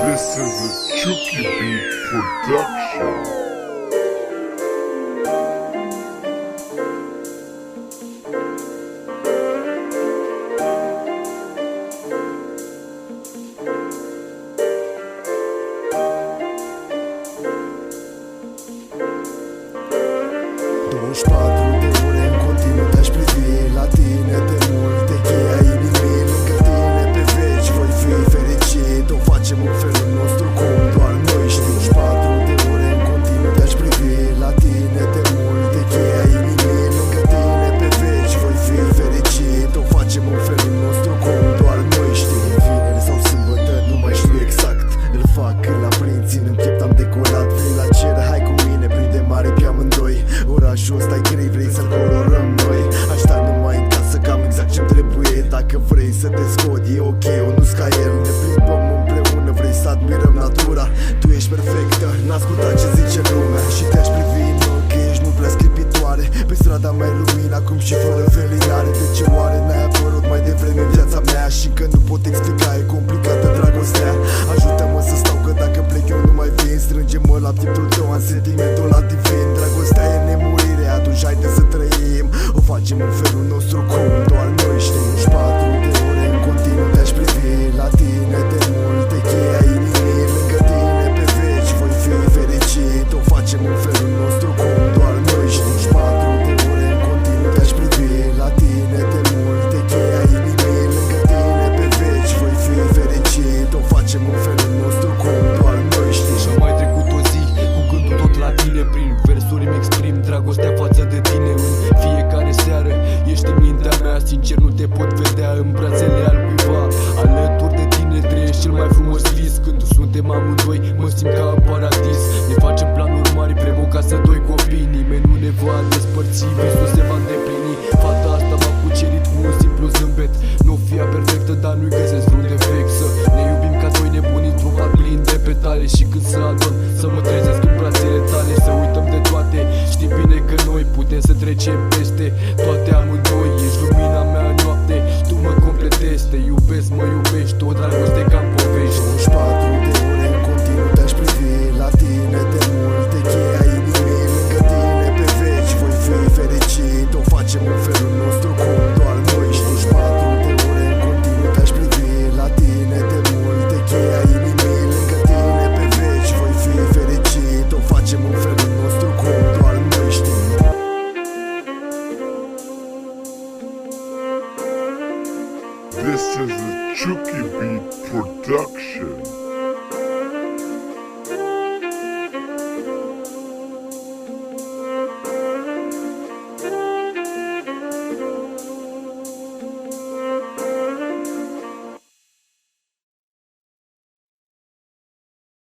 This is a Chucky Beat production. De ore în continuu te-aș privi la tine de multe cheia inimii lângă tine pe veci voi fi fericit. O facem în felul nostru cum doar noi știm. 24 de ore în continuu te-aș privi la tine de multe cheia inimii lângă tine pe veci voi fi fericit. O facem în felul nostru cum doar noi știm. Vineri sau sâmbătă, nu mai știu exact. Îl fac când la prințin în piept am decolat. Vrei la cer, hai cu mine, prinde mare pe amândoi. Orașul ăsta-i grei, vrei să-l colorăm noi. Aș sta numai în casă, cam exact ce trebuie. Dacă vrei să te scot, e ok, eu nu-s ca el. Ne plimbăm împreună, vrei să admirăm natura. Tu ești perfectă, n-asculta ce zice lumea. Și te-aș privi în ochi, ești mult prea sclipitoare. Pe strada mai lumină, acum și fără felinare. De ce oare n-ai apărut mai devreme în viața mea? Și că nu pot explica, e complicată dragostea. Ajută-mă să stau, că dacă plec eu nu mai vin. Strânge-mă la pieptul tău, am sentimentul la divin. Dragostea e nemurire, atunci haide să trăim. O facem în felul nostru cum doar noi știm. 24 de ore în continuu te-aș privi la tine de multe cheia inimii lângă tine pe veci voi fi fericit. O facem în felul nostru cum doar noi știm. 24 de ore în continuu te-aș privi la tine de multe cheia inimii lângă tine pe veci voi fi fericit. O facem în felul nostru cum doar noi știm. Și-a mai trecut o zi cu gândul tot la tine. Prin versuri îmi exprim dragostea față de tine. În fiecare seară ești în mintea mea. Sincer nu te pot vedea în brațele al cuiva. Alături de tine trăiești cel mai frumos vis. Când suntem amândoi mă simt ca în paradis. Ne facem planuri mari, vrem o casă, doi copii. Nimeni nu ne va despărți, visul se va îndeplini. Fata asta m-a cucerit cu un simplu zâmbet. Nu fia perfectă, dar nu-i găsesc vreun defect. Să ne iubim ca doi nebuni într-un parc plin de petale. Și când să adorm, să mă trezesc în brațele tale. Să uităm de toate, știi bine că noi putem să trecem peste toate amândoi. Ești lumina mea în noapte, tu mă completezi. Te iubesc, mă iubești, o dragoste ca în povești. 24 de ore în continuu te-aș privi la tine de multe cheia inimii lângă tine pe veci voi fi fericit. O facem în felul nostru cum doar noi știm. 24 de ore în continuu te-aș privi la tine de multe cheia inimii lângă tine pe veci voi fi fericit. O facem în felul nostru cum doar noi știm. This is a Chucky Beat production.